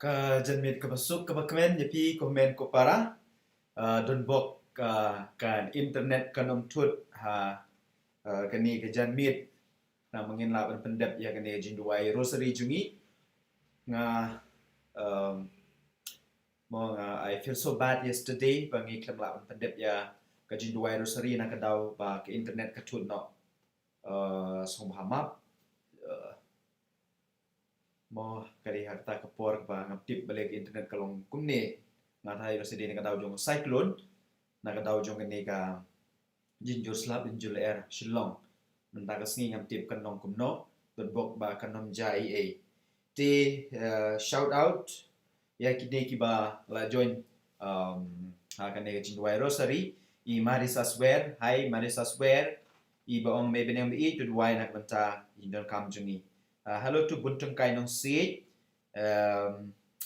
Ka janmit ka basuk ka bakmen yapi komen ko para don bok kan internet kanom tut ha kani ka janmit na mangin laban pendep ya kani jinduai rosary jungi nga um, mo nga I feel so bad yesterday bangi klam laban pendep ya ka jinduai rosary na kadaw ba ka internet ka tut no song hamap mo kari harta kapor ba ngaptip balik internet kalong kumne nga tayo rosary na kadaw jong cyclone na kadaw jong kani ka jinjur slap jinjur air shillong mentakas ngi ngam tip kanong kumno dot bok ba kanom jai a ti shout out ya kini kiba la join ha kane jinduai rosary I Marisa Swear hai Marisa Swear I ba ong may beneng bi to duai nak banta indon kam jungi hello to buntung kai nong si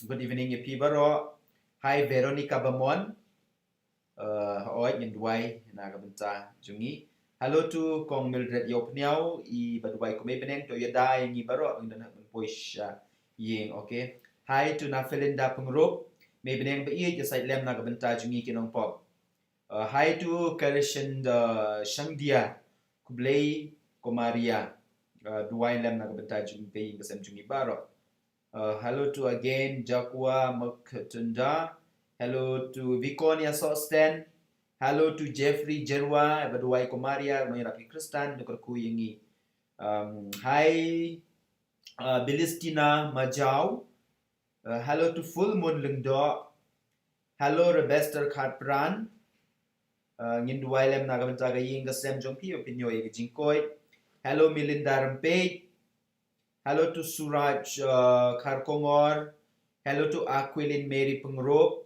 good evening ya pi baro hai Veronica Bamon oi nyen duai na ka banta jungi hello to kong Mildred Yopniao I badubai ko may beneng to yadai ngi baro indon nak push ying okay hi to na Felinda Pengrop may beneng ba I ya side lem na ka banta jungi kinong pop hi to Karishan Shangdia Kublay Komaria duai lem na ka banta jungi pe kasem jungi baro hello to again Jakwa Makatunda hello to Viconia Sosten hello to Jeffrey Jerwa baduai Komaria no rapi Kristan dokor ku yangi hi Belistina Majau hello to Full Moon Lengdo hello Rebester Khatpran ngin duai lem na ka banta ga ying kasem jong pi opinyo I jingkoi hello Melinda Rampe hello to Suraj Kharkongor hello to Aquilin Mary Pengrop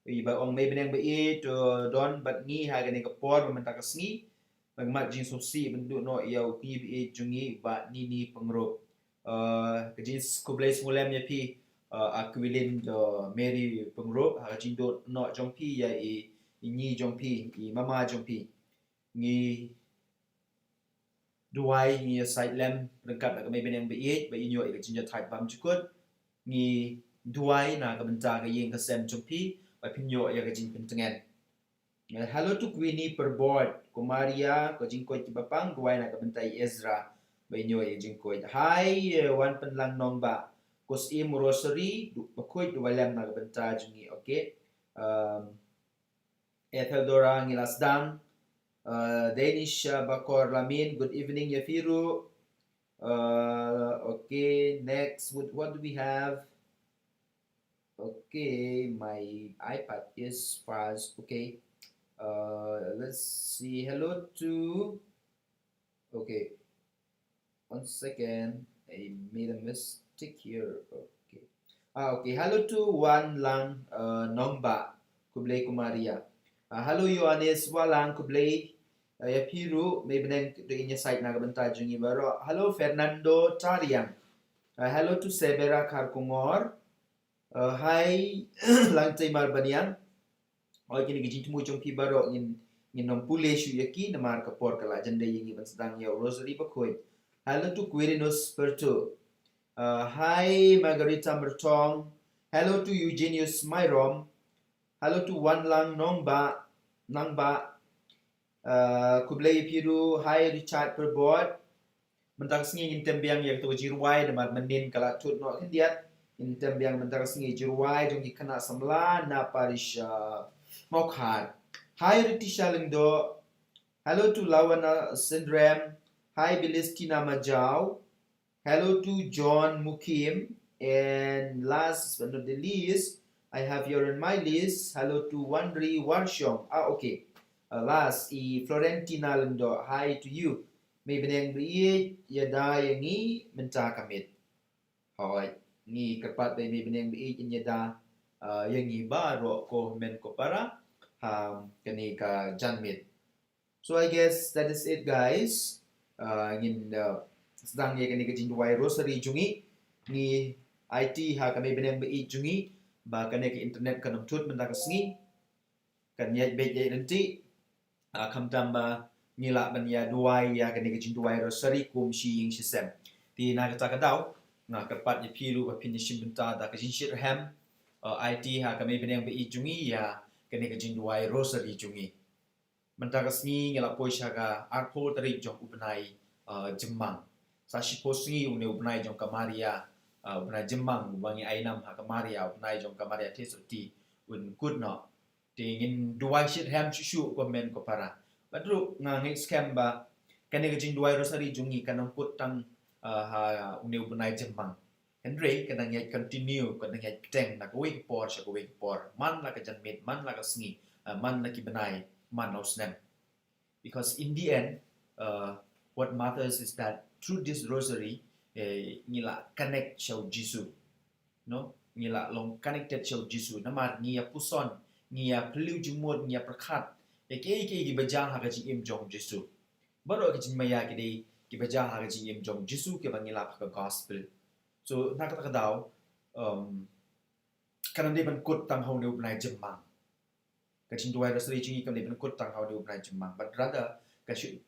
iba ong may beneng ba to don bat ngi ha gani ka por mamanta ka sngi magmat jing sosi bendu no yaw pi bi jungi ba ni Pengrop kajin kublay smulem ya pi Aquilin Mary Pengrop ha jing do no jong pi ya I ni jong pi I mama jong pi ngi duai ngi side lem rengkat ka may beneng ba inyo I kajin ya type bam chukut ngi duai na ka banta ka ying ka sem jong pi ba pinyo ya kajin pentengen hello to Queenie Perboard Kumaria ko jingkoy tibapang duai na ka banta Ezra ba inyo I jingkoy hi wan penlang nong ba kos I rosary bakoy duai lem na ka banta jungi okay Etheldora Ngilasdang Danish Bakor Lamin good evening Yafiru okay next what do we have okay my iPad is fast okay let's see hello to okay 1 second I made a mistake here okay okay hello to Wan Lang Nomba Kublay Kumaria hello Yohanes Walang Kublay ya piru may beneng do inya site na kabanta jungi baro hello Fernando Tariang hello to Severa Kharkongor hi Langtai Marbanian oi kini gijin tumu jong pi baro ngin nom pule shu yaki na mar kapor kala jande yingi ban sedang ya Rosary Bakoy hello to Quirinus Perto hi Margarita Mertong hello to Eugenius Myrom hello to Wan Lang Nangba Kublay Piru hi Richard Perbot mentang singi intem biang yak to jirwai de mat menin kala tut no kendiat intem biang mentang singi jirwai jong ikana samla na parisha mokhat hi Ritisha Lengdo hello to Lawana Syndrome hi Belistina Majau hello to John Mukim and last but not the least I have here on my list hello to Wandri Warshong okay last Florentina Lengdo hi to you may beneng bi yada yangi menta kamit hoy ni kerpat may beneng bi yada yangi baro ko men ko para kani ka janmit so I guess that is it guys ngin sedang ye kani ka jinduai rosary jungi ni IT ha kami beneng bi jungi ba kani ka internet kanam tut menta ka sngi kan ye be ye nanti kam tamba ngila ban ya duai ya kani ka jinduai rosary kum shi ying shisem ti na ka daw nga kerpat ye piru ba pin shim benta da ka jin shit ham IT ha ka me beneng be jungi ya kene ka jin duai rosary jungi benta ka sngi ngela poisha ka arpo tari jong upnai jemmang sa shi posngi une upnai jong ka maria upnai jemmang bangi ainam ha ka maria upnai jong ka maria tesuti un good no tingin duai shit ham chu ko men ko para badru nga ngi scam ba kene ka jin duai rosary jungi kanang put tang ha une upnai jemmang Henry kanang yai continue kanang yai teng na ko week por man la ka janmit man la ka sngi man la ki benai man of them. Because in the end, what matters is that through this rosary, ngila connect shau Jesus, no? Ngila long connected shau Jesus. Namar ngia puson, ngia peliu jumud, ngia perkat. Eke bajang haga im jong Jesus. Baru ke maya ki bajang haga im jong Jesus ke bangila pakai gospel. So nak kata daw, karena dia kut tang hau dia benai jemang. Kachin duai rosary jingi kam dia kut tang hau dia benai jemang. But rather kasut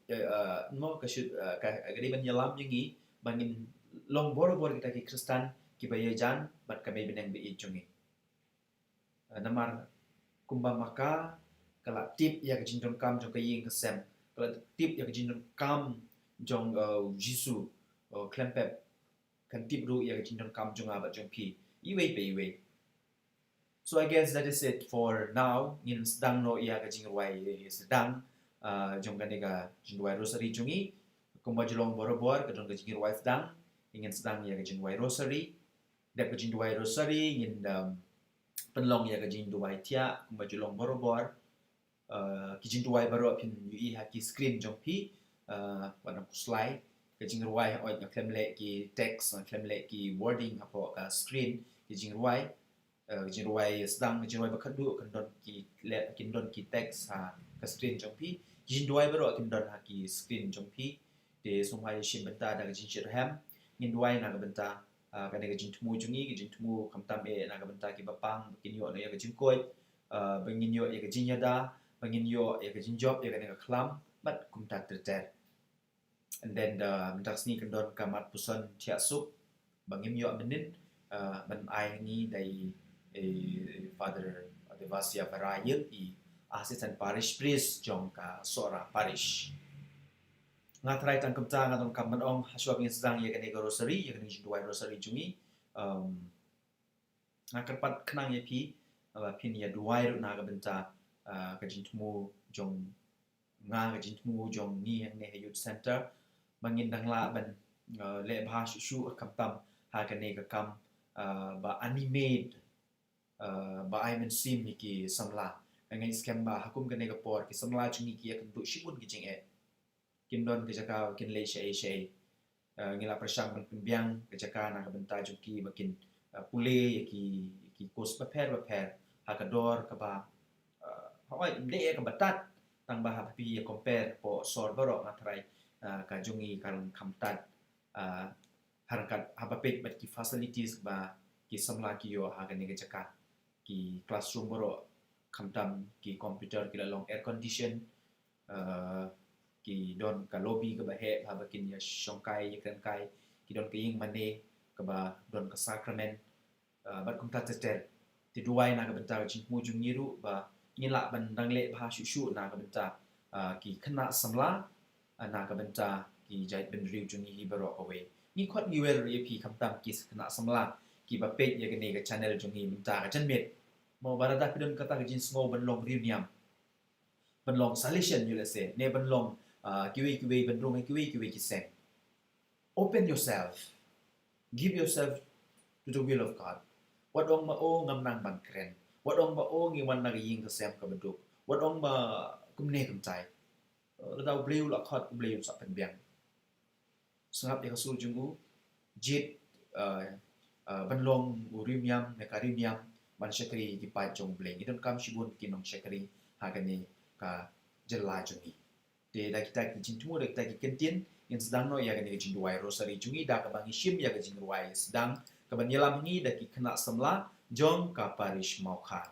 gadi ban yalam jingi bangin long boro kita ki Kristen ki bayajan bat kami beneng be jungi. Namar kumba maka kala tip ya kachin dong kam jong kaying kesem. Kala tip ya kachin dong kam jong Jisu klempep kan tip ru ya kachin dong kam jong abat jong pi. Iwe. So I guess that is it for now. Ngin sedang no ia kachin ruai sedang jong kanega jinduai rosary jungi kumba jolong borobor kadong kajing ruai sedang ingin sedang ya kajing ruai rosary dak kajing duai rosary ingin penlong ya kajing duai tia kumba jolong borobor kajing duai baru pin ui haki screen jong pi wana slide kajing ruai oi na klemle ki text na klemle ki wording apo ka screen kajing ruai sedang kajing ruai bakadu kendon ki text ha ka screen jong pi jin duai baru akan don haki screen jong pi de sumai shim benta da jin shir ham ngin duai na ga benta ka ne ga jin tumu jungi ga jin tumu kamtam e na ga benta ki bapang kin yo na ya ga jin koi bangin yo ya ga jin yada bangin yo ya ga jin job ya ga ne ga klam bat kum ta ter and then benta sni kan don kamat puson tia sup bangim yo menin ban ai ni dai father Devasya Varayil i assistant parish priest jong ka sora parish ngatrai tang kamta ngatong kamman ong haswa bin sedang ye kane rosary ye kane duai rosary jungi ngakarpat kenang ye pi pin ya duai ru na ga benta ka jintmu jong nga ga jintmu jong ni ne youth center bangin dang la ban le bha shu kamtam ha kane ka kam ba animate ba ai men sim ki samla ngai scam ba hakum kane ka por ki samla chungi ki akan tu shibun ki jing kin don ke jaka kin le shei ngila prashang ban pimbiang ke jaka na benta juki makin pule ki kos ba per hakador ka ba hawai de ka batat tang ba happy compare po sor baro matrai ka jungi kan kamtat harakat habapek bat ki facilities ba ki samla ki yo hagan ke jaka ki classroom baro kamtam ki computer ki long air condition ki don ka lobby ka bahe ha bakin ya shongkai ya kan kai ki don ka ying mane ka ba don ka sacrament bat kum ta ter ti duai na ka benta jin mu jung yiru ba ngila ban dang le ba shu na ka benta ki khana samla na ka benta ki jai ben riu jung yi baro awe ni khot ni wer ri pi kamtam ki khana samla ki ba page ya ka ne ka channel jung yi benta ka jan met mo barada pidon kata ka jin smo ban long riu niam ban long solution you let's say ne ban long kiwi ban rong kiwi ki seng open yourself give yourself to the will of God what ong ma o ngam nang ban kren what ong ba o ngi wan na ying ka sem ka beduk what ong ba kum ne kum tai la dau bleu la khot bleu sa pen biang sangap ya kasul jungu jit ban long urium yam ne karim yam ban shakri ki pa jong bleng idon kam shibun ki nong shakri ha ka ni ka jelai jungi de da kita ki jintu da kita ki kentin yang sedang no ya ga ni jintu wai rosary jungi da ka bangi shim ya ga jintu wai sedang ka ban yelam ni da ki kena semla jong ka parish maukhan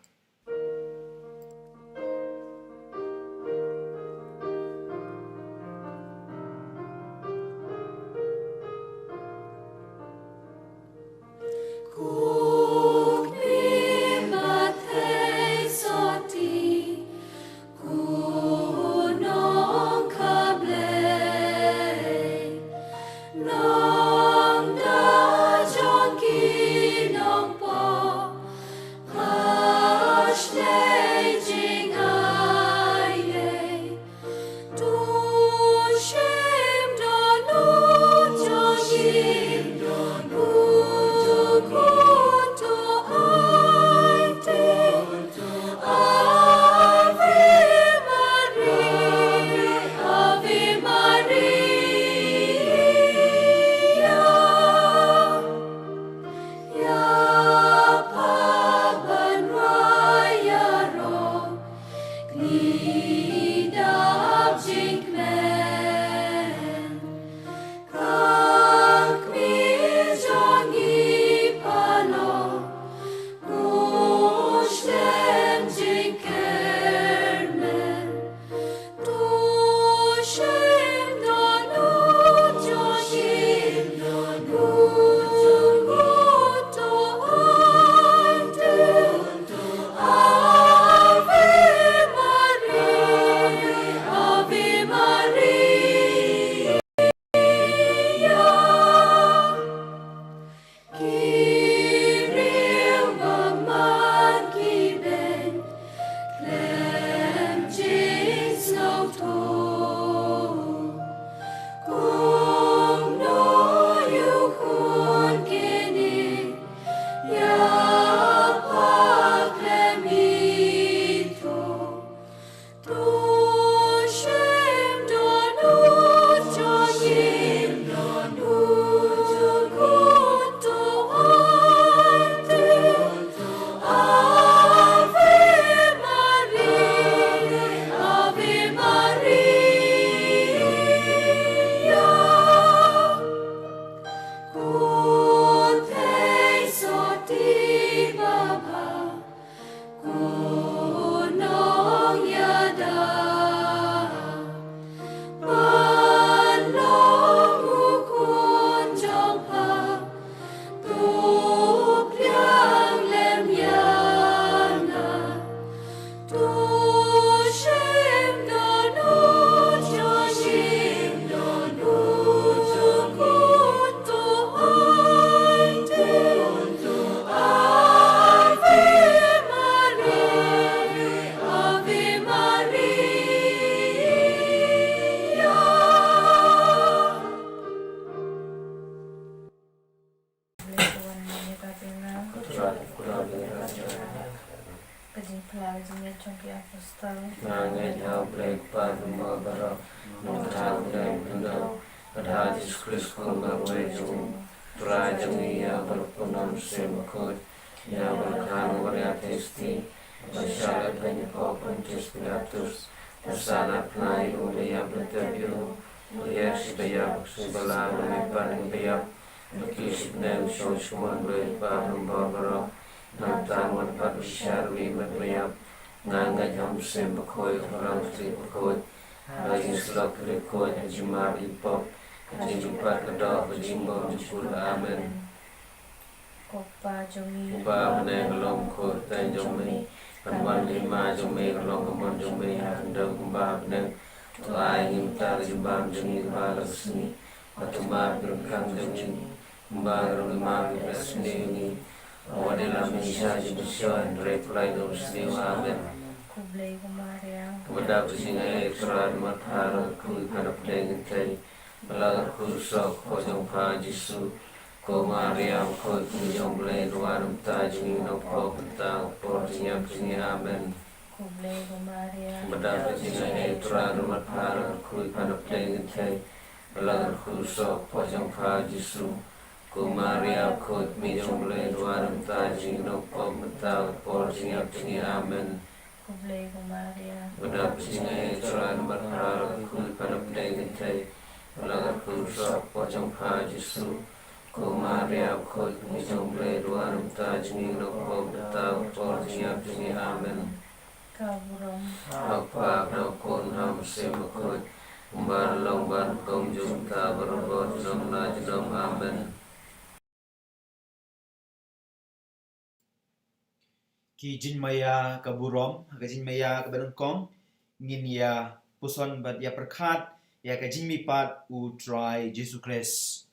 Ki jin maya ka burom ka jin maya ka benengkong ngin ya puson bat ya perkat ya ka jin mi pat u try Jesus Christ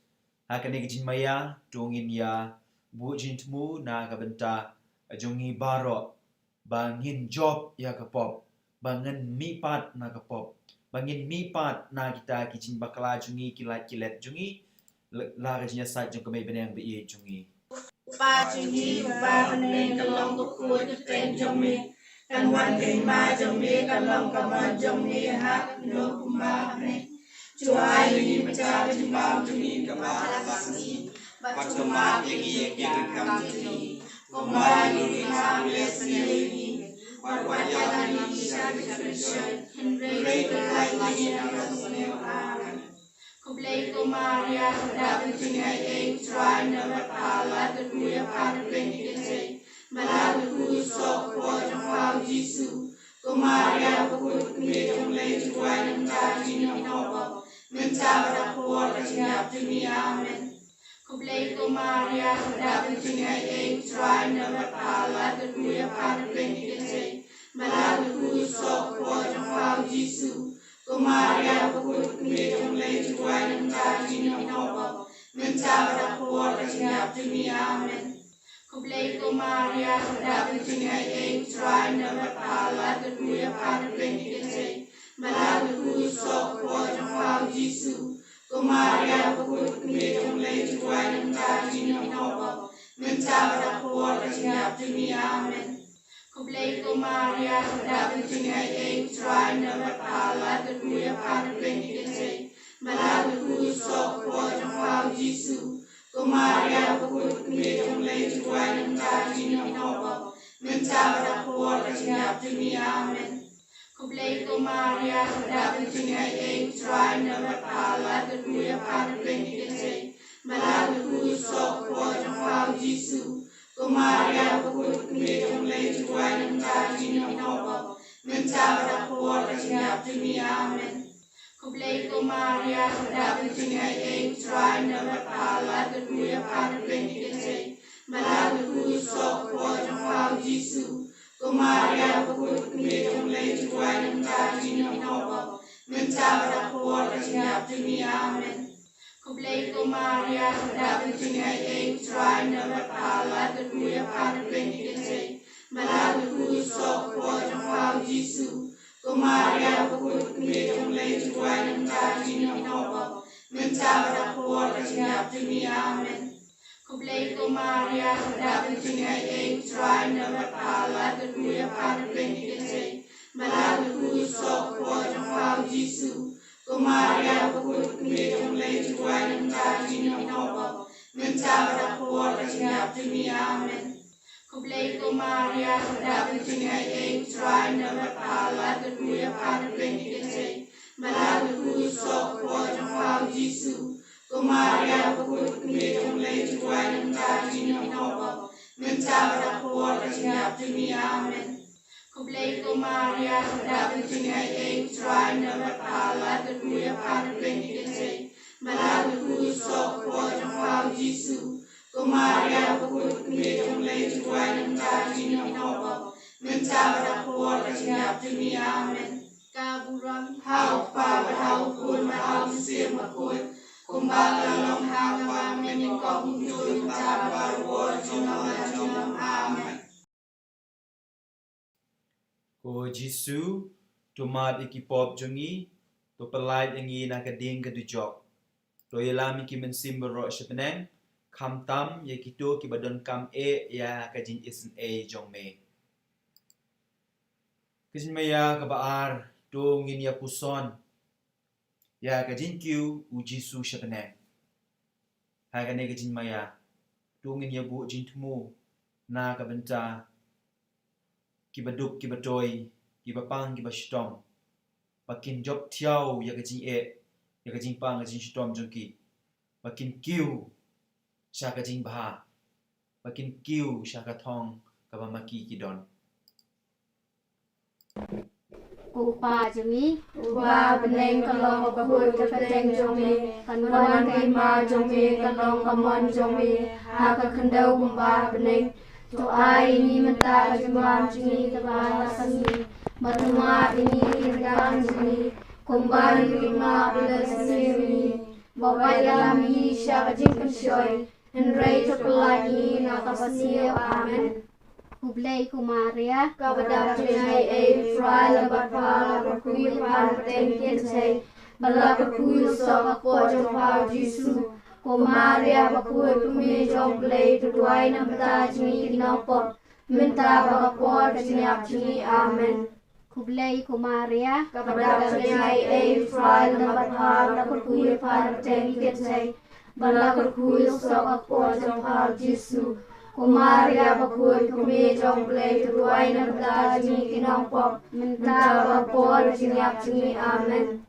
hakane ka jin maya dongin ya bu jin tmu na ka benta jongi baro bangin job ya ka pop bangen mi pat na ka pop bangin mi pat na kita ki jin bakala jongi kilat kilet jongi la ka jin sa jong ka mai benang be ye jongi ba chini ba bane kalong ko ko ten jomi kan wan ken ma jomi kalong kama jomi ha no kuma ne chua ni ma cha jima jomi kama lakni ba chuma ye kam ni kuma ni ha lesni ni wa ya ni sha ni re lai ni na ne amen Kublai ko Maria, dapat tinggal yang try nama pala dan kuya pada penyakit malah ku sok pojang kau Yesus. Ko Maria pukul kuya jomlai try mencari nopo mencari kuat kenyap dunia amen. Kublai ko Maria, dapat tingay ay try na mapala at kuya para plenty Malaga puso ko ng pao Jisu. Ko Maria, bakut kumilong lay tuway ng dati ng nopo. Mentawad ako at sinap dumi amen. Kublai ko Maria, dapat tingay ay try na mapala at kuya para plenty Malaga puso ko ng pao Jisu. Ko Maria, bakut kumilong lay tuway ng dati ng nopo. Mentawad ako at sinap dumi amen. Kublai ko Maria, dapat tingay ay try na mapala at kuya para plenty Malaga puso ko ng pao Jisu. Ko Maria, bakut kumilong lay tuway ng dati ng nopo. Mentawad ako at sinap dumi amen. Kublai ko Maria, dapat tingay ay try na mapala at kuya para plenty Malaga puso ko ng pao Jisu. Ko Maria, bakut kumilong lay tuway ng dati ng nopo. Mentawad ako at sinap dumi amen. Kublai ko Maria, dapat tingay ay try na mapala at kuya para plenty Malaga puso ko ng pao Jisu. Ko Maria, bakut kumilong lay tuway ng dati ng nopo. Mentawad ako at sinap dumi amen. Kublai ko Maria, dapat tingay ay try na mapala at kuya para plenty Malaga puso ko ng pao Jisu. Ko Maria, bakut kumilong lay tuway ng dati ng nopo. Mentawad ako at sinap dumi amen. Kublai ko Maria, dapat tingay ay try na mapala at kuya para plenty Malaga puso ko ng pao Jisu. Ko Maria, bakut kumilong lay tuway ng dati ng nopo. Mentawad ako at sinap dumi amen. Kublai ko Maria, dapat tingay ay try na mapala at kuya para plenty Malaga puso ko ng pao Jisu. Ko Maria, bakut kumilong lay tuway ng dati ng nopo. Mentawad ako at sinap dumi amen. Kublai ko Maria, dapat tingay ay try na mapala at kuya para plenty Malaga puso ko ng pao Jisu. Ko Maria, bakut kumilong lay tuway ng dati ng nopo. Mentawad ako at sinap dumi amen. Kaburam hau pa hau kun ma hau sim ma kun. Kumbaga long hawa menin kong yun tabar wo jom amen. Ko Jisu, tumat ikipop jongi, to pelai ingi nakading kadujok. To yalami ki mensim bero sepeneng, kam tam ya kito ki badon kam ya kajin isen jong me. Kajin maya kabaar, to ngin ya puson, ya kajin kiu u Jisu sepeneng. Hagane kajin maya, to ngin ya bu jin tumu, na kabenta, kibaduk kibatoy kibapang kibastom pakin job tiao ya kajing ya kajing pang kajing stom jongki pakin kiu sha kajing baha pakin kiu sha kathong kabamaki kidon Upa jemi Uba beneng kalong bakut kapateng jongme. Kanwan kaima jongme kalong kamon jongme. Haka kendau kumba beneng. To ai ini menta jumam jini tabala sani. Matuma ini irgan jini. Kumbali lima bila sini. Bawa dalam isya kajing pensyoy. Henry terpelagi nakapasiyo amen. Kublai ko Maria, Kapadam jinay ay fry labat pala berkuil pan tengkin say. Bala berkuil so ako jong pao Jisu. Ko Maria bakul kumi jong play tutuay na bata jini kinapot. Minta bakapot jiniap jini amen. Kublai ko Maria, Kapadam jinay ay fry labat pala berkuil pan tengkin say. Bala berkuil so ako jong pao Jisu. Ko Maria bakul kumi jong play tutuay na bata jini kinapot. Minta bakapot jiniap jini amen.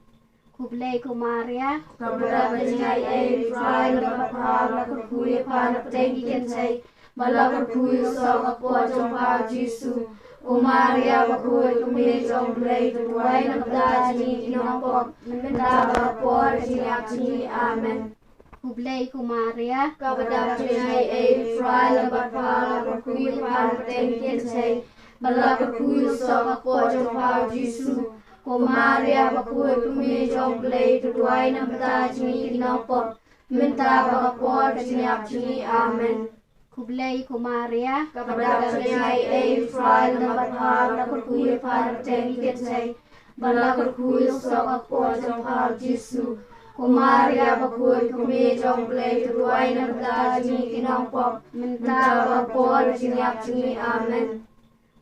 Kublai ko Maria, Kapadam jinay ay fry labat pala berkuil pan tengkin say. Bala berkuil so ako jong pao Jisu. O Maria bakul kumi jong play tutuay na bata jini kinapot. Minta bakapot jiniap jini amen. Kublai Kumaria, kepada penyanyi Efraim berpala berkuil pada tengkin saya bala berkuil sok pojok pau Yesus Kumaria berkuil kumi jong play tuai na bata jingi kinopor minta bagapor sinyap jingi amen. Kublai Kumaria, Kepada penyanyi Efraim berpala berkuil pada tengkin saya bala berkuil sok pojok pau Yesus Kumaria bakul kumi jong play tuai na bata jingi kinopor minta bagapor sinyap jingi amen.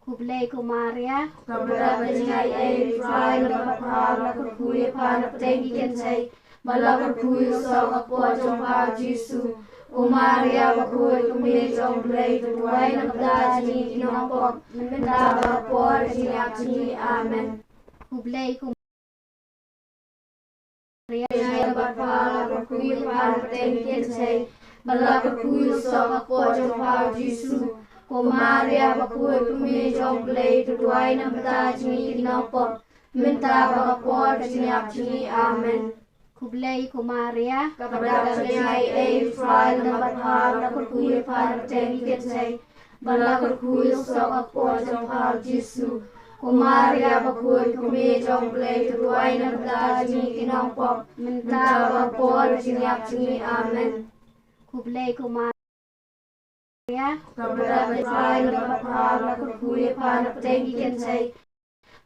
Kublai Kumaria, Kepada penyanyi Efraim berpala berkuil pada tengkin saya bala berkuil sok pojok pau Yesus Kumaria bakul kumi jong play tuai na bata jingi kinopor minta bagapor sinyap jingi amen. Kublai Kumaria, Penyanyi berpala berkuil pada tengkin saya bala berkuil sok pojok pau Yesus Kumaria bakul kumi jong play tuai na bata jingi kinopor minta bagapor sinyap jingi amen. Kublai Kumaria, Kepada penyanyi Efraim berpala berkuil pada tengkin saya bala berkuil sok pojok pau Yesus Kumaria bakul kumi jong play tuai na bata jingi kinopor minta bagapor sinyap jingi amen. Kublai Kumaria, Kepada Efraim berpala berkuil pada tengkin saya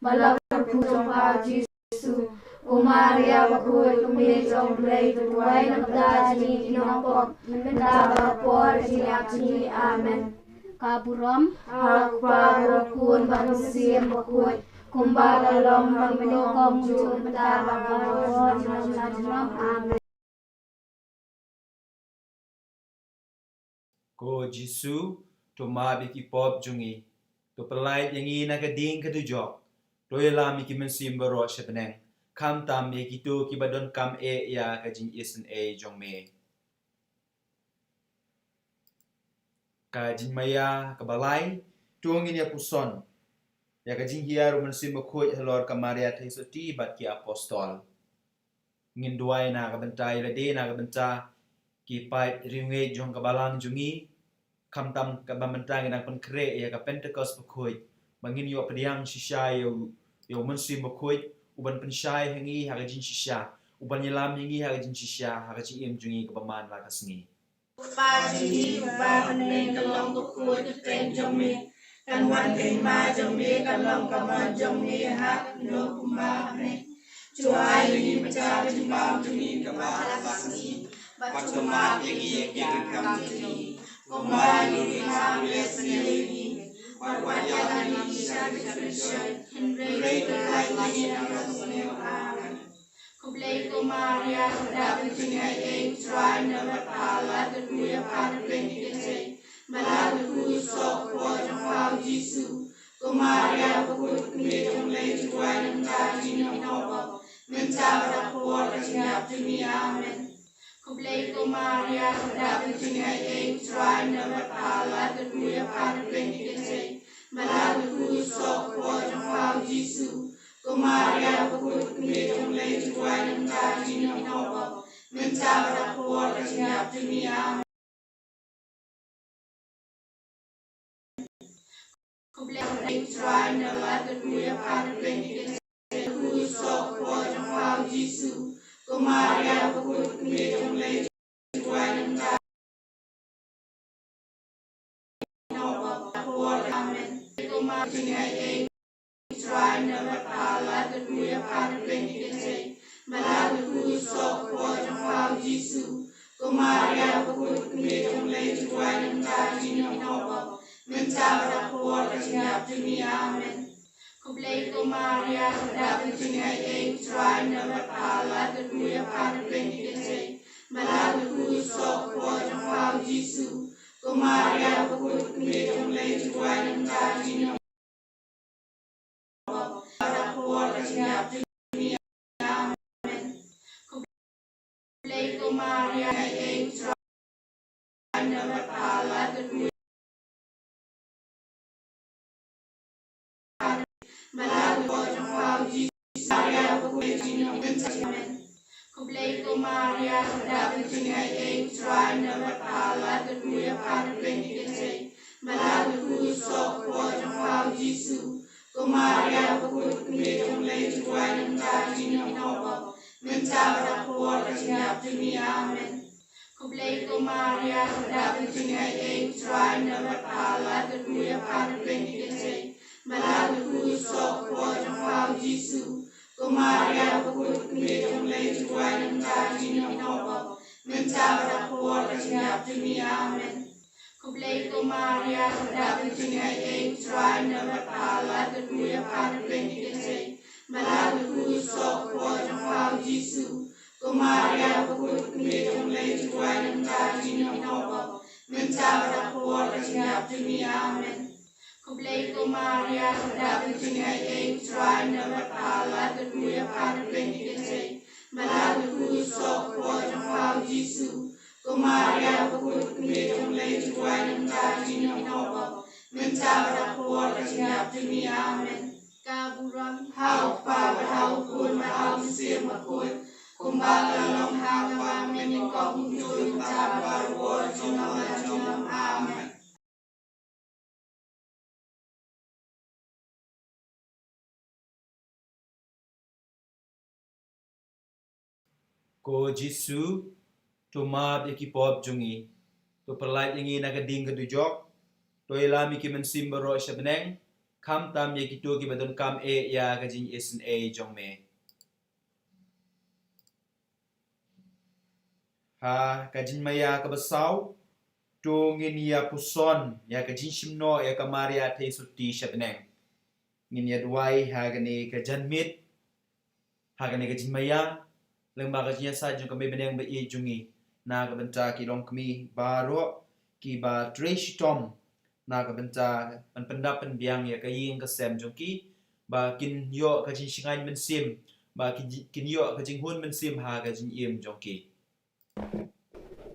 bala berkuil pau Yesus Kumaria bakul kumi jong play tuai na bata jingi kinopor minta bagapor sinyap jingi amen. Kaburam, Aku berkun bermusim berkuat kumbaga long menokong jun betapa bagapor jenam amen. Ko Jisu to mabiki pop jungi to pelait yang ina ka ding ka tujok to yala mi ki mensim baro shebeneng kam tam ye kitu ki badon kam e ya ka jing isen e jong me ka jing maya ka balai tuangin ya puson ya ka jing hiaru mensim bakoi halor ka Maria Taisoti bat ki apostol ngin duai na ka bentai la de na ka benta ki pai ringe jong ka balang jungi kam tam ka bamenta nang pen kre ya ka Pentecost bakoi bangin yo pediang shisha yo mensim bakoi uban pensyai hangi ha ka jing shisha uban yelam hangi ha ka jing shisha ha ka jing im jungi ka baman la ka sngi Pagi panen kalong tukul ten jomi kan wan kai ma jomi kalong kaman jomi hak no kumane cuai ni meja jimbang jomi kamala kasni bacuma pegi kam jomi kumani ni ham lesni wan ya ni sha sha rei kai ni kasne amen. Kublai Kumaria dapat penyanyi Efraim berpala berkuil pada tengkin saya bala berkuil sok pojok pau Yesus Kumaria berkuil kumi jong play tuai na bata jingi kinopor minta bagapor sinyap jingi amen. Kublai Kumaria dapat penyanyi Efraim berpala berkuil pada tengkin saya bala berkuil sok pojok pau Yesus Kumaria bakul kumi jong play tuai na bata jingi kinopor minta bagapor sinyap jingi amen. Kublai Efraim berkuil pada tengkin saya berkuil sok pojok pau Yesus Kumaria bakul kumi jong play tuai na bata kinopor bagapor amen. Kumaria Efraim berpala berkuil pada tengkin saya bala berkuil sok pojok pau Yesus Kumaria bakul kumi jong play tuai na bata jingi kinopor minta bagapor sinyap jingi amen. Kublai Kumaria dapat penyanyi Efraim berpala berkuil pada tengkin saya bala berkuil sok pojok pau Yesus Kumaria bakul kumi jong play tuai na bata jingi bagapor sinyap jingi amen. Kublai Kumaria Efraim berpala berkuil bala pojok pau Yesus Maria bakul jingi amen. Kublai ko Maria, dapat tingay ay try na mapala at kuya para pinigay. Malagot ko so ko ng pao Jesu. Ko Maria, bakit kumiyong lay try ng dati ng nopo. Mensawa ko at sinap ni Amen. Kublai ko Maria, dapat tingay ay try na mapala at kuya para pinigay. Malagot ko so ko ng pao Jesu. Ko Maria, bakit kumiyong lay try ng dati ng nopo. Mensawa ko at sinap ni Amen. Kublai ko Maria, dapat tingay ay try na mapala at kuya para pinigay. Malagot ko so ko ng pao Jesu. Ko Maria, bakit kumiyong lay try ng dati ng nopo. Mensawa ko at sinap ni Amen. Kublai ko Maria, dapat tingay ay try na mapala at kuya para pinigay. Malagot ko so ko ng pao Jesu. Ko Maria, bakit kumiyong lay try ng dati ng nopo. Mensawa ko at sinap ni Amen. Kaburam, hau pa, hau kun, hau sim makun. Kumbaga long hawa, mening kong yun, tabar, war, junam, Amen. Ko Jesu, tumab ikipop jungi, to perlait ingi nagading kedujok, to ilami ki mensimbaro syabeneng, kam tam ye kitu ki badon kam ya kajing isen jong me. Ha kajing maya kabasau, to ngin ya puson ya kajing shimno ya kamaria te suti syabeneng. Ngin ya duai ha gani kajanmit, ha gani kajing maya, lembaga nya sa jung kami beneng ba jungi na kabenta ki long kami baro ki ba trash tom na kabenta an pendapan biang ya kaying kasem jung ki ba kin yo ka jing shingai men sim ba kin yo ka jing hun men sim ha ka jing im jung ki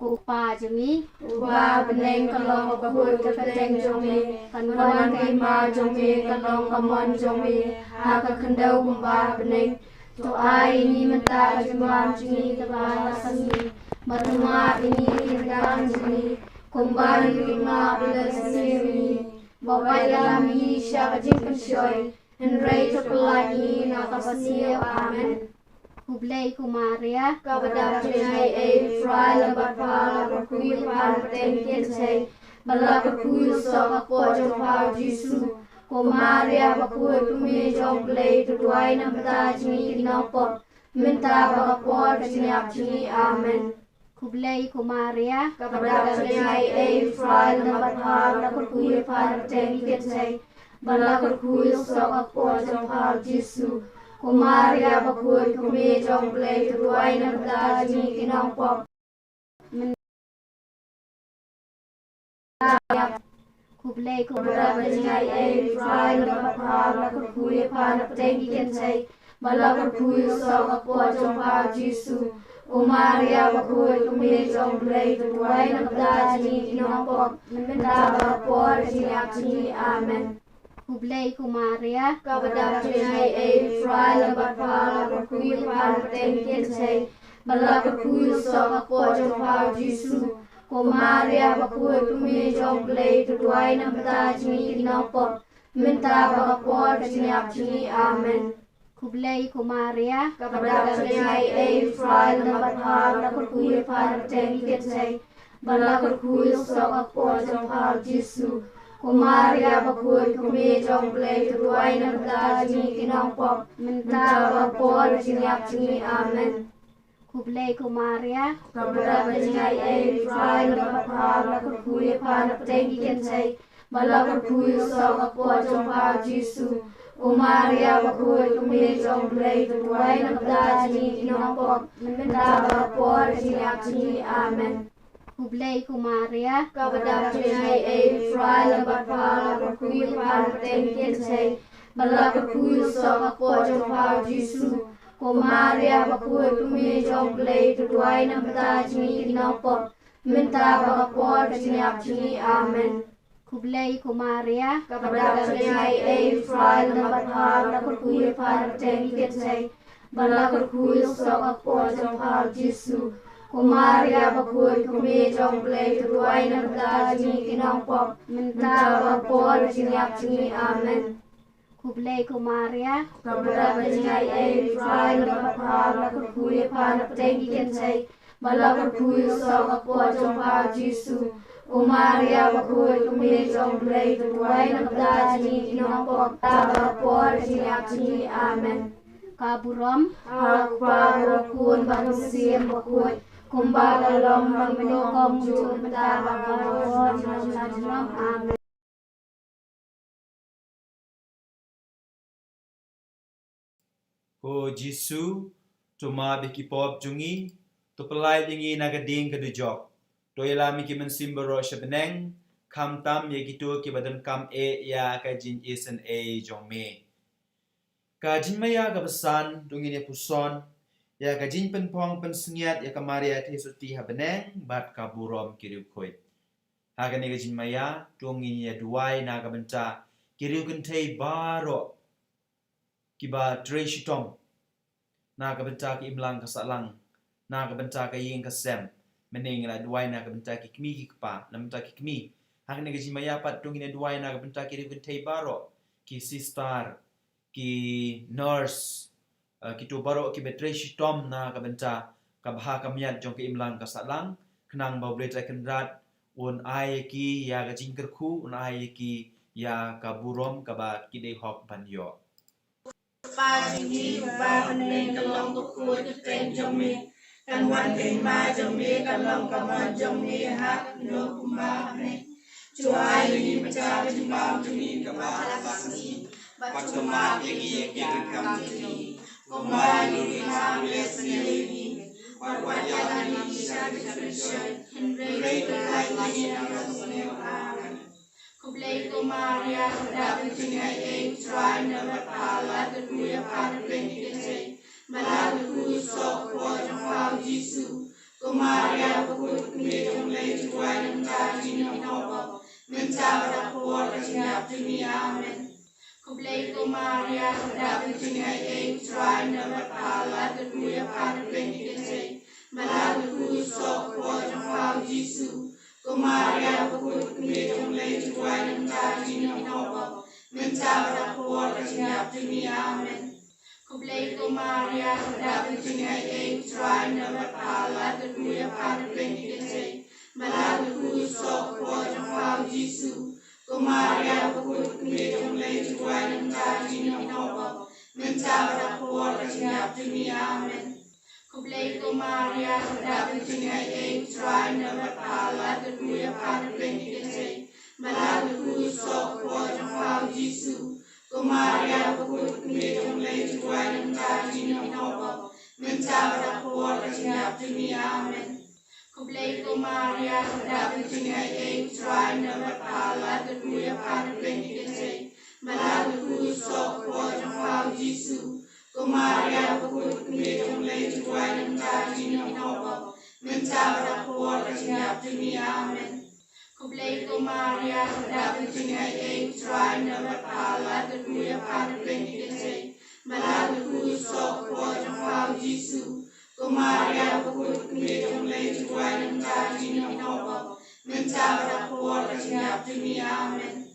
Kupa jungi. Uba beneng kalong bakul kateng jongme. Kanwan kay ma jongme kalong kamon jongme. Haka kendau kumba beneng. To ai ini menta jumam jungi tabala sani. Maruma ini kirkan jungi. Kumban lima bila sini. Bawa dalam ini siapa jingkan syoy. Henry terpelagi nakapasiyo. Amen. Kublai ko Maria, Kepada Tuhan Fry lebat pala berkuil pan tengkin say bala berkuil sok ko jong pau Jesu ko Maria berkuil kumi jong play to duai na bata jini kinopot minta bakapor kasinyap jini amen. Kublai ko Maria, Kepada Tuhan Fry lebat pala berkuil pan tengkin say bala berkuil sok ko jong pau Jesu ko Maria bakul kumi jong play to duai na bata jini kinopot kublai ko Kepada Tuhan Fry lebat pala berkuil pan tengkin say bala berkuil sok ko jong pau Jesu ko Maria bakul kumi jong play to duai na bata jini kinopot minta bakapor kasinyap jini amen. Kublai ko Maria, Kepada Tuhan Fry lebat pala berkuil pan tengkin say bala berkuil sok ko jong pau Jesu ko Maria bakul kumi jong play to duai na bata jini kinopot minta bakapor kasinyap jini amen. kublai ko Maria, Kepada Tuhan Fry lebat pala berkuil pan tengkin say bala berkuil sok ko jong pau Jesu ko Maria bakul kumi jong play to duai na bata jini kinopot minta bakapor kasinyap jini amen. kublai ko Maria, Kepada Tuhan Fry lebat pala berkuil pan tengkin say bala berkuil sok ko jong pau Jesu ko Maria bakul kumi jong play to duai na bata jini kinopot minta bakapor kasinyap jini amen. kublai ko Maria, Kepada Tuhan Fry lebat pala berkuil pan tengkin say bala berkuil sok ko jong pau Jesu ko Maria bakul kumi jong play to duai na bata jini kinopot minta bakapor kasinyap jini amen. kublai ko Maria, Kepada Tuhan Fry lebat pala berkuil pan tengkin say bala berkuy sok apo jong hal Yesu Kumaria bakui kumi jong play tuai nam da jini kinong pop mentaba por sinyap sini amen Kublai Kumaria, kabra bajai ai try na pa la berkuy pa na tengi kensai bala berkuy sok apo jong hal Yesu Kumaria bakui kumi jong play tuai nam da jini kinong pop taba por sinyap sini amen Kaburom, Akpa rukun manusia bakui kumbala lom menokong jun mentaba bawon nom amen Ho Jisu, tuma biki pop jungi, to pelai dingi nagading kedujok. To ilami ki mensimbero sebeneng, kam tam ye gitu ki badan kam ya kajin isen jong me. Kajin maya kabesan dungin ya puson, ya kajin penpong pensengiat ya kamaria tesuti habeneng bat kaburom kiriu koit. Hagan ya kajin maya dungin ya duai na kabenca kiriu kentei baro kiba treshitom na kabenca ki imlang kasalang na kabenca ka ying kasem mening la duai na kabenca ki kmi ki kpa na benca ki kmi hagan ya kajin maya pat dungin ya duai na kabenca kiriu kentei baro ki sister ki nurse ki tu baro ki betreshi tom na kabenca kabha kamiat jong ki imlang kasalang kenang bau bleta kendrat un ai ki ya gajing kerku un ai ki ya kaburom kaba kidei hok banyo pa ni pa ne kalong to ku ten jong me kan wan ken ma jong me kan long ka ma jong me ha no kumba ne chuai ni ma cha ji ma ni ka ma la si ba chu ma ye ki ye kam ni kumba ni ma le si ni wa ya ni sha bi sha re ka ni na ka ne amen Kublai Kumaria, David Jingai, try never pala, the Muya Pan Plenty, Malaga so for John Jisu, Kumaria, Put Medium Late Wine and Tajin Nova, Mentara for the Snap to me, Amen. Kublai Kumaria, David Jingai, try never pala, the Muya Pan Plenty, Malaga so for John Jisu. Kumaria put medium late wine and tajin nova, mentara for the snap to me, amen. Kublai Kumaria, David Jingai, try never pala, the Muya Pan Plenty, Malaga so for John Jisu. Kumaria put medium late wine and tajin nova, mentara for the snap to me, amen. Kublai Kumaria, David Jingai, try never pala, the Muya Pan Plenty, Malaga so for John Jisu. Kumaria put medium late wine and tajin nova, mentara for the snap to me, amen. Kublai Kumaria, David Jingai, try never pala, the Muya Pan Plenty, Malaga so for John Jisu. Kumaria put medium late wine and tajin nova, mentara for the snap to me, amen. Kublai Kumaria, David Jingai, try never pala, the Muya Pan Plenty, Malaga so for John Jisu. Kumaria put medium late wine and tajin nova, mentara for the snap to me, amen.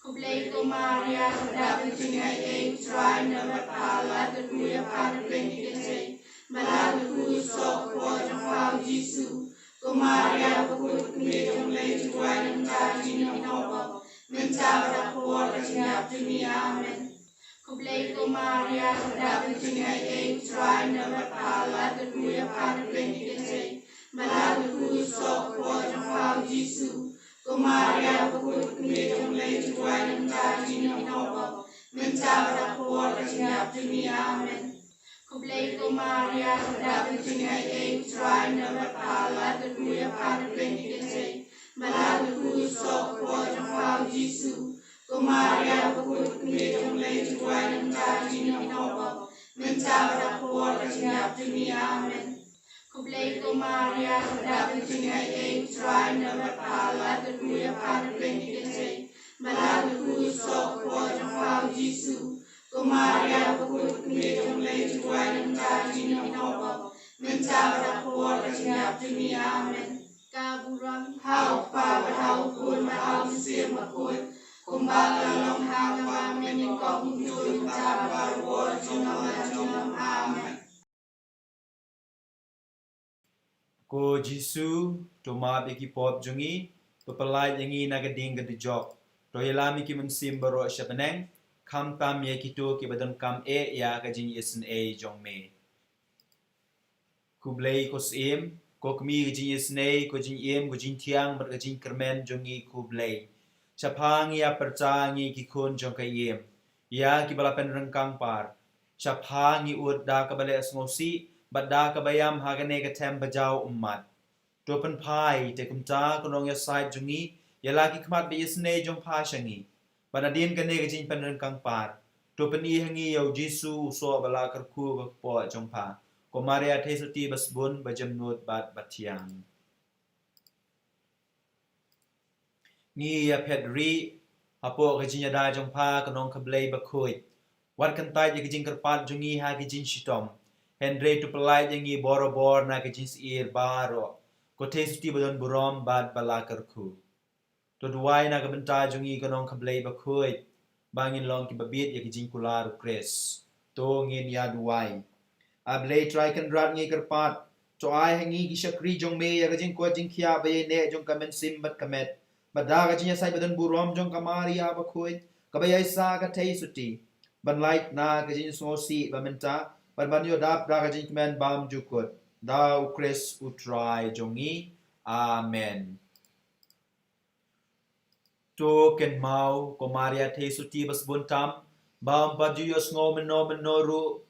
Kublai Kumaria, David Jingai, try never pala, the Muya Pan Plenty, Malaga so for John Jisu. Kumaria put medium late wine and tajin nova, mentara for the snap to me, amen. Kublai Kumaria, David Jingai, try never pala, the Muya Pan Plenty, Malaga so for John Jisu. Kumaria put medium late wine and tajin nova, mentara for the snap to me, amen. Kublai Kumaria, David Jingai, try never pala, the Muya Pan Plenty, Malaga so for John Jisu. Kumaria put medium late wine and tajin nova, mentara for the snap to me, amen. Kublai Kumaria, David Jingai, try never pala, the Muya Pan Plenty, Malaga so for John Jisu. Kumaria put medium late wine and ko Jisu to ma be ki pop jungi pepelai yangi nagading gedejok to yelami ki mensim baro syabeneng kam tam ye kito ki badan kam ya kajing yesen jong me ku blei ko sim ko kmi kajing yesen ko jing ko jing tiang ber kajing kermen jongi ku blei Siapang ia percangi ki kun jong ka ya ki balapen rengkang par Siapang i ud da ka bale asngosi bada ka bayam hagane ka tem bajau umat Topen pai te kumta kunong ya side jungi ya lagi kmat be yesne jong pa shangi banadin ka ne ka jing pen rengkang par Topen i hangi yau Jisu so bala karku ka po jong pa ko Maria tesuti basbun bajam nut bat batiang Ni ya pedri apo ka jing ya da jong pa kunong ka blei bakoi Wat kan tai ya ka jing karpat jungi ha ka jing shitom Henry tu pelai jangi boro-bor na ka jing siir baro ko tesuti badon burom bad balakarku to duai na ka benta jungi kanong ka blei bakoi bangin long ki babit ya ka jing kular kres to ngin ya duai a blei try kan rat ngi karpat to ai hangi ki shakri jong me ya ka jing ko jing khia be ne jong ka men sim bat kamet bada ka jing sai badon burom jong ka maria bakoi ka bayai sa ka tesuti ban light na ka jing so si ba menta ban yo dap da ka jing men bam jukut Dau Chris utrai jongi. Amen. Token mau ko Maria te suti bas buntam. Bam baju yos ngo menoru.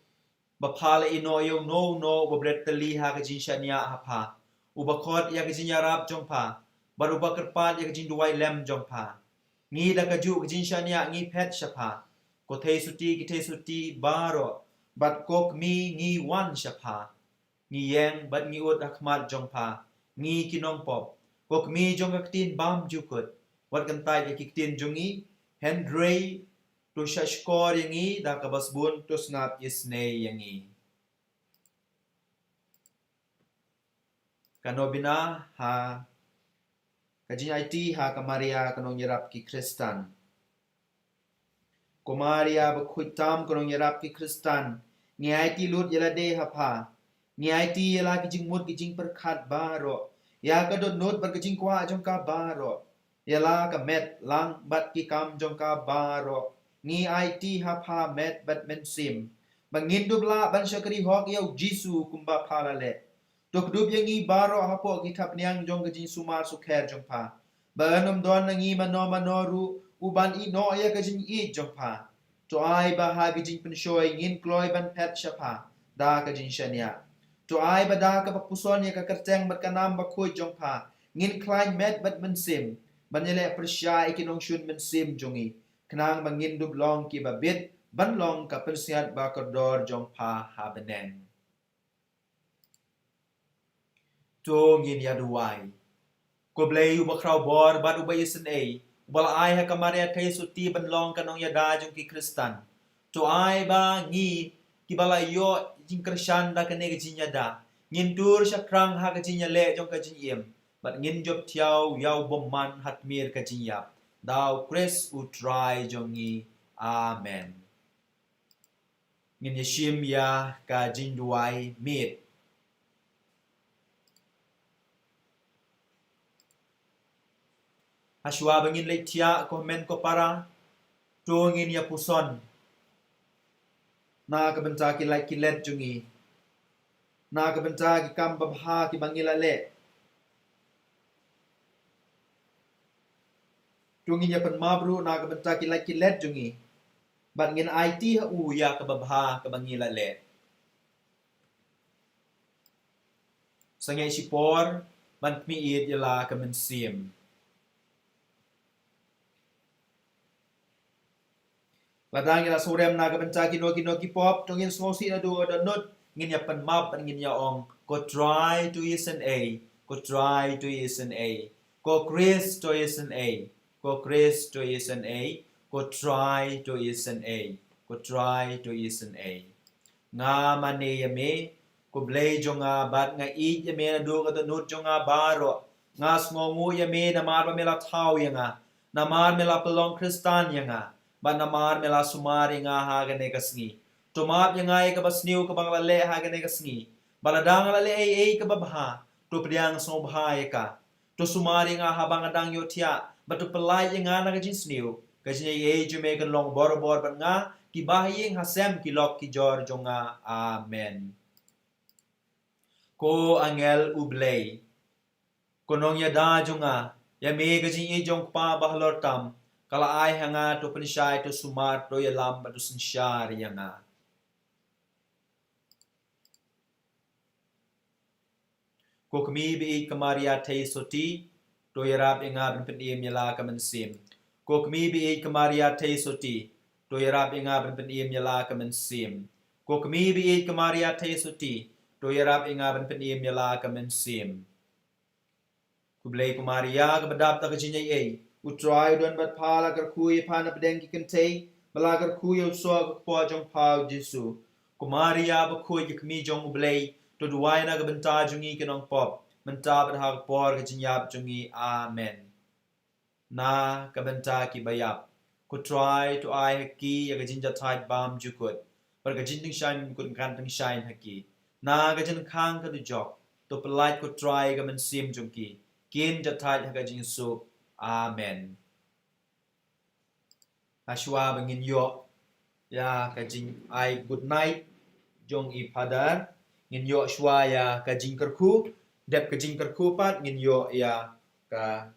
Bapala ino yo no babret tali ha ka jin shania hapa. Ubakot ya ka jin yarab jong pa. Baru bakerpat ya ka jin duai lem jong pa. Ngi da ka ju ka jin shania ngi pet shapa. Ko te suti ki te suti baro. Bat kok mi ngi wan shapa. Ngi yang bat ngi ut akmat jong pa ngi kinong pop kok mi jong kaktin bam jukut wat kan tai ya kiktin jongi Henry to shashkor yangi da kabasbun to snap yesne yangi kanobina ha kajin IT ha kamaria kanong yarap ki Kristan ko Maria bakhuitam kanong yarap ki Kristan ngi IT lut yalade ha pa Niai ti la ki jing mut ki jing perkhat baro ya ka dot not bar ki jing kwa jong ka baro ya la ka met lang bat ki kam jong ka baro ni IT ha pha met bat men sim bangin dubla ban shakri hok yau Jisu kumba phala le tok dub yangi baro ha po ki thap nyang jong ki jing sumar su kher jong pa banom don nangi manoru uban i no ya ka jing i jong pa to ai ba ha ki jing pen shoy ngin kloi ban pet shapa da ka jing shania To ai bada ka papuson ya ka kerteng bat kanam ba khoi jong pa ngin klain met bat men sim banyele persya ikinong shun men sim jongi knang bangin dub long ki ba bit ban long ka persiat ba kodor jong pa ha beneng to ngin ya duai ko blei u ba kraw bor bat u ba yesen bal ai ha kamare thai suti ban long kanong ya da jong ki Kristan to ai ba ngi ki bala yo jing Kristan da ka ne ga jinya da ngin tur shakrang ha ka jinya le jong ka jin yem bat ngin job thiau yau bom man hat mir ka jin yap dau Chris utrai jongi amen ngin yeshim ya ka jin duai mit Ashwa bangin le tia komen ko para to ngin ya puson na ka benta ki like ki let jungi na ka benta ki kam babha ki bangila le tungi ya pen mabru na ka benta ki like ki let jungi bat ngin IT ha u ya ka babha ka bangila le sangai sipor ban mi it yala ka men sim Ladang ila sorem na ka benta ki no ki pop tongin smosi na do da not ngin ya pan map ngin ya ong ko try to listen ko try to listen ko Chris to listen ko Chris to listen ko try to listen ko try to listen nga mane ya me ko blay jonga bat nga i ya me na do ka to not jonga baro nga sngomu ya me na mar ba me la thau ya nga na mar me la pelong Kristan ya nga ba namar mela sumari nga ha gane kasngi tumap yang ai ka basniu ka bangla le ha gane kasngi baladang la le ai ka babha to pediang snow bahaya ka to sumari nga habang adang yo tia batu pelai nga na gajin sniu gajin ye jume kan long bor ban nga ki bahayeng hasem ki lok ki jor jonga amen ko angel ublay konong ya da jonga ya me gajin ye jong pa bahlor tam kala ai hanga to pensyai to sumar to ya lam batu sensyar nga ko kami bi kamaria thei soti to yarap inga ben penim yala kamen sim ko kami bi kamaria thei soti to yarap inga ben penim yala kamen sim ko kami bi kamaria thei soti to yarap inga ben penim yala kamen sim ku blei kamaria ka badap ta kajinya ei utrai don bat pala kar kui pana pedeng ki kentei balagar kui so ka po jong pau jisu kamaria ba kui ki kami jong blei to duai na benta jungi kenong pop menta berhak por ke jinyap jungi amen na ka benta ki bayap ku try to ai ki ya ka jinja thai bam jukut par ka jinding shain kun kan tang shain haki na ka jin khang ka du jok to polite ku try ka men sim jungi kin ja thai ka jing su amen ashwa bangin yo ya ka jing ai good night jong i padar ngin yo shwa ya ka jing kerku dep ka jing kerku pat ngin yo ya ka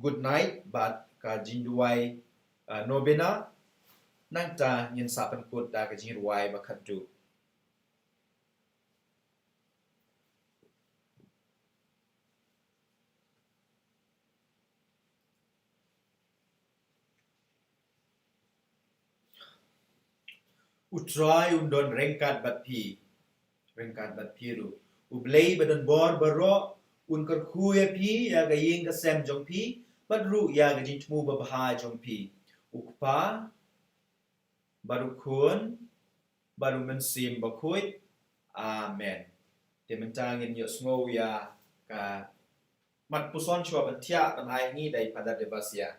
good night but ka jing duai nobena nang ta ngin sa pen kut da ka jing ruai ba khatu utrai undon rengkat bat pi rengkat bat piru ublei badan bor baro un kerku ya pi ya ga ying ka sem jong pi badru ya ga jing tmu ba bha jong pi ukpa baru kun baru mensim bakut amen tementangin yo sngo ya ka mat puson chwa bantia ban ai ni dai pada devasia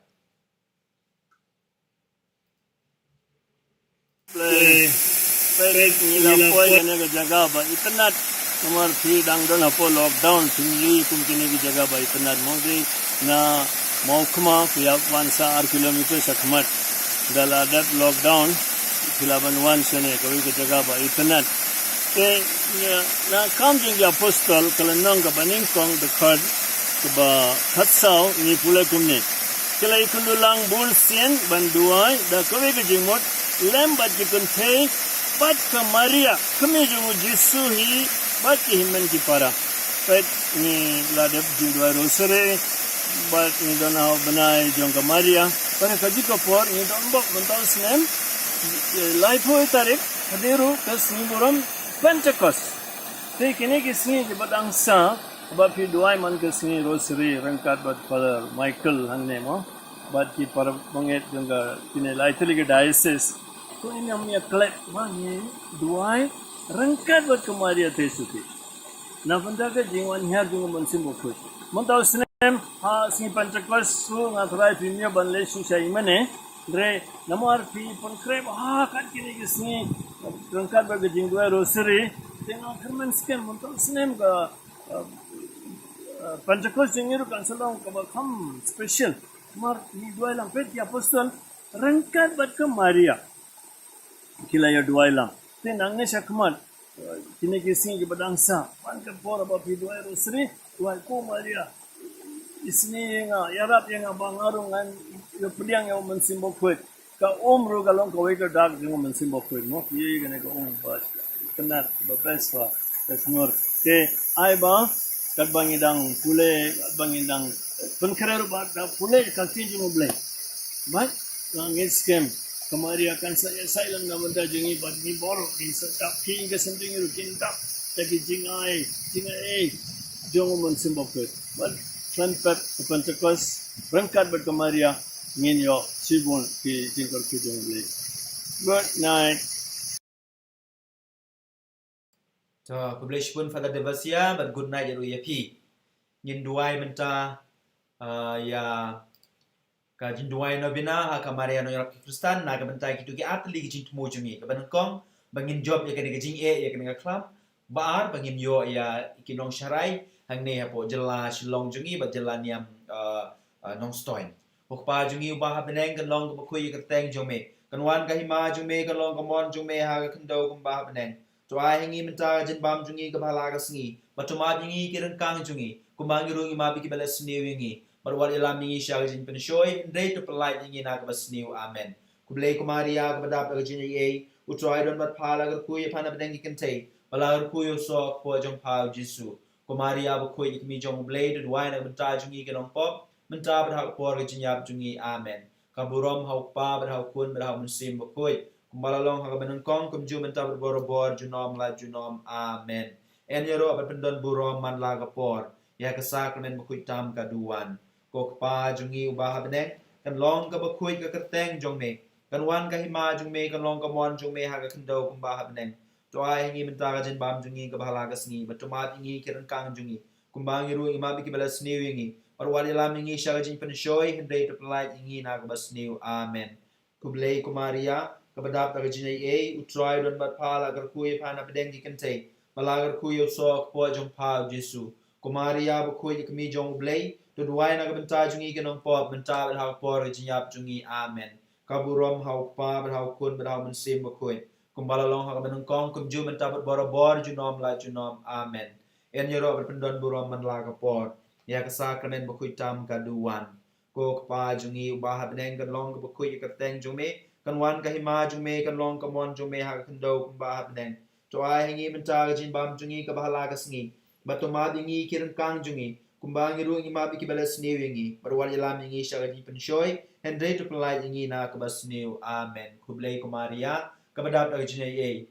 Pek nila po yan nga jaga ba itanat nomor 3 dang don po lockdown tingli kum kini ki jaga ba itanat mo di na mau kuma kuya 1 kilometer sa khamat dala dat lockdown kilaban 1 sene ko ki jaga ba itanat ke na kam jing ya apostol kalanong ka baning kong the card ba khatsao ni pula kumne kala ikunulang bulsien banduai da ko ki jingmot lembat jikun thei bat ka Maria kami jung Jisu hi bat ki himen ki para pet ni ladep jindwa rosare bat ni dona banai jong ka Maria para kaji ko por ni don bok benton snem life ho tarik hadiru kas ni buram Pentecost te kini ki sni ki badang sa ba phi duai man ka sni rosare rangkat bat father Michael hanne mo bat ki para manget jong ka kini laitli ki diocese तो इन हमने कलेक्ट माने दुआई रंगkat buat kemaria tesuki na benda ke jingwan her jing monsim bokut monta snem ha si Pentecost su ngatrai primia banle su sai mane re namar pi pon kreb ha kan kini gisni rangkat buat jingwa rosary tengah kerman skem monta snem ka Pentecost jingiru kansalong ka kham special mar ni duai lang pet ya apostol rangkat buat kemaria kilaya duai lang tin angnya syakmat kini kising ki badangsa pan ke por ba pi duai rosri duai ko Maria isni nga yarap yang bangarung ngan yo pediang yo mensimbo kuat ka ru galong ka we ka dag jing mensimbo kuat mo ye gane ka ba kenat ba beswa tesnor ke ai ba kat bangidang pule bangidang penkerer ba da pule ka tinju mo ble ba ngin scam Kemaria akan saya silent na benda jingi bad ni borok ni sedap king ke something ru kinta tapi jingai jong mon simbokut but transpet Pentecost berangkat ber Kemaria ngin yo sibun ki jingkor ki jong beli good night so publish pun father devasia but good night ya pi ngin duai menta ya ka jinduai no bina ha kamaria no yak Kristan na ka bentai kitu ki atli ki jint mo jungi ka banangkong bangin job ya ka jing ya ka club baar bangin yo ya kinong sharai hang ne po jela shilong jungi ba jela niam nong stoin pa jungi ubah beneng kan long ko kui ka teng jong me kan wan ka hima jong me kan long ka mon jong me ha ka kendo kan ba beneng to ai hingi menta jin bam jungi ka bhala ka sngi ba to ma bingi kiran kang jungi kumangi rungi ma biki bala sniwingi bar war ilam ningi sha jin pen shoy ndai to polite ningi na ka basniu amen kublei kumaria ka badap ka jin ye utrai don bat phala ka kui phana beneng kan tei bala ka kui so po jong pa jisu kumaria ba kui mi jong blade dwai na menta jungi ka long pop menta berhak por ke jinyap jungi amen kaburom hau pa berhau kun berhau musim bakoi kumbalalong hak benengkong kumju menta berbor junom la junom amen en yero apat pendon burom man la kapor ya ke sakramen bakui tam kaduan kok pa jungi ubah beneng kan long ka bakui ka keteng jong me kan wan ka hima jong me kan long ka mon jong me ha ka kendo kumbah beneng to ai ngi menta ka jen bam jungi ka bahala ka sngi batumat ngi kiran kang jungi kumbang iru ima biki bala sniwingi Parwali lam ingi syarajin penshoy hendai to pelait ingi na kabas niu amen. Kublei kumaria kabadap ta kajinai e utrai don bat pala agar kuy pana pedeng di kente malagar kuy so po jong pa Jesu. Kumaria bu kuy kami jong blei to duai na kabenta jungi kenong pop benta bat hau por jinyap jungi amen. Kaburom hau pa bat hau kun bat hau mensim bu kuy. Kumbalalong hau beneng kong kumju benta bat bor junom la junom amen. En yero bat pendon burom man la kapor. Ya kesakramen bakui tam kaduan ko pa jungi ubah beneng kan long bakui ka teng jume kan wan ka hima jume kan long ka mon jume ha kan do ba beneng to ai hingi menta jin bam jungi ka bahala ka sngi batuma dingi kiran kang jungi kumbang ru ngi ma biki balas ni wingi barwal lam ngi shagadi penshoy hendrai to pelai ngi na ka bas new amen kublei kumaria ka badap da jine ye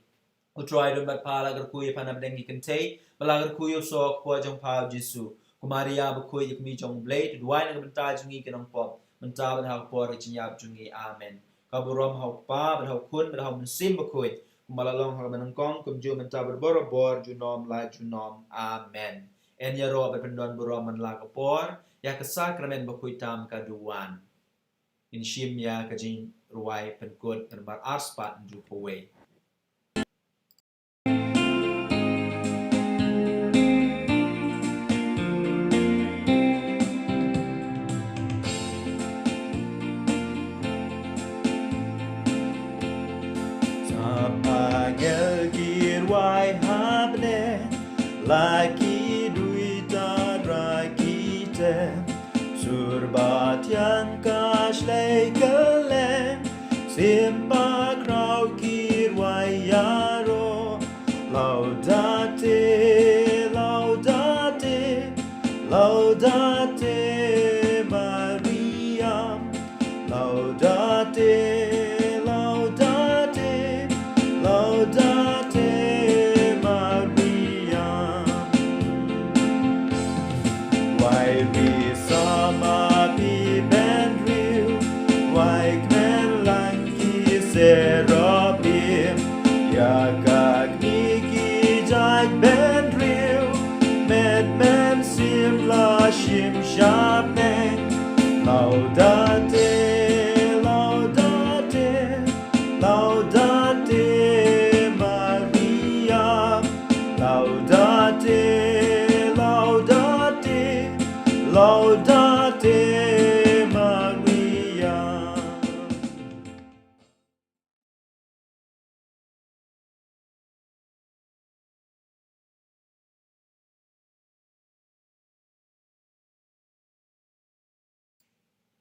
utrai do bat pala gar kuy pana beneng ki kente balagar kuy so ko jong pa Jesu Kumaria bakui yak mi jong blade duai na benta jungi kenong pop menta ban hau por jinyap jungi amen kaburom hau pa ban hau kun ban hau mensim bakui kumalalong hau menengkong kumju menta berbor junom la junom amen en yaro ban pendon burom man la kapor ya kesakramen bakui tam kaduan in shim ya kajin ruai penkut penbar arspat nju powe Laki duita rakite surbat yang kashlei kele simpa krau kirwayaro laudate laudate laudate Maria laudate laudate laudate Serapim Yakak Niki Jai Ben Riu Med Men Sim La Shim Shabne Laudate Laudate Laudate Maria Laudate Laudate Laudate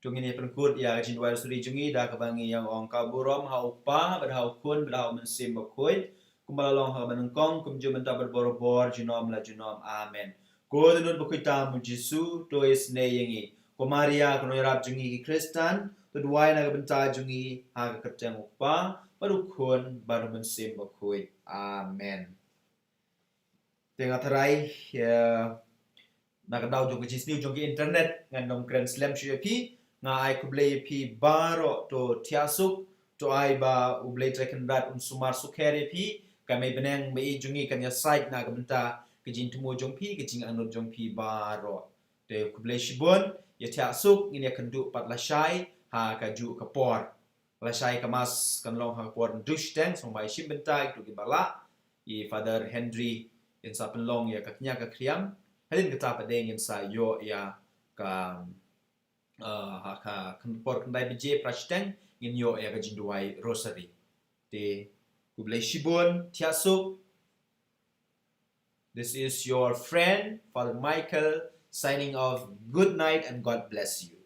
Jungi ni penkut ya jin wal suri jungi dah kebangi yang ong kaburom hau pa berhau kun berhau mensim bakui kumbalalong hau menengkong kumju menta berbor junom la junom amen ko denun bakui tamu Jesu to is ne yengi kumaria kono rap jungi ki Kristen to duai na benta jungi ha keteng pa baru kun baru mensim bakui amen tengah terai ya nak dau jong Jesu jong internet ngandong grand slam pi nga ai kublei pi baro to tiasuk to ai ba ublei trekan rat sumar sukhere pi kami beneng me jungi kan ya site na kabenta kejin tumo jong pi kejing anut jong pi baro te kublei shibon ya tiasuk ngin ya kendu pat la shai ha kaju kapor la shai kamas kan long ha kapor dush ten song bai shim benta itu gibala I father Henry in sapen long ya kaknya ka kriam Halin kita padengin sa yo ya ka por kendai bije prashteng ngin yo ya ka jinduai rosary. Te kublai shibun tiasuk. This is your friend Father Michael signing off. Good night and God bless you.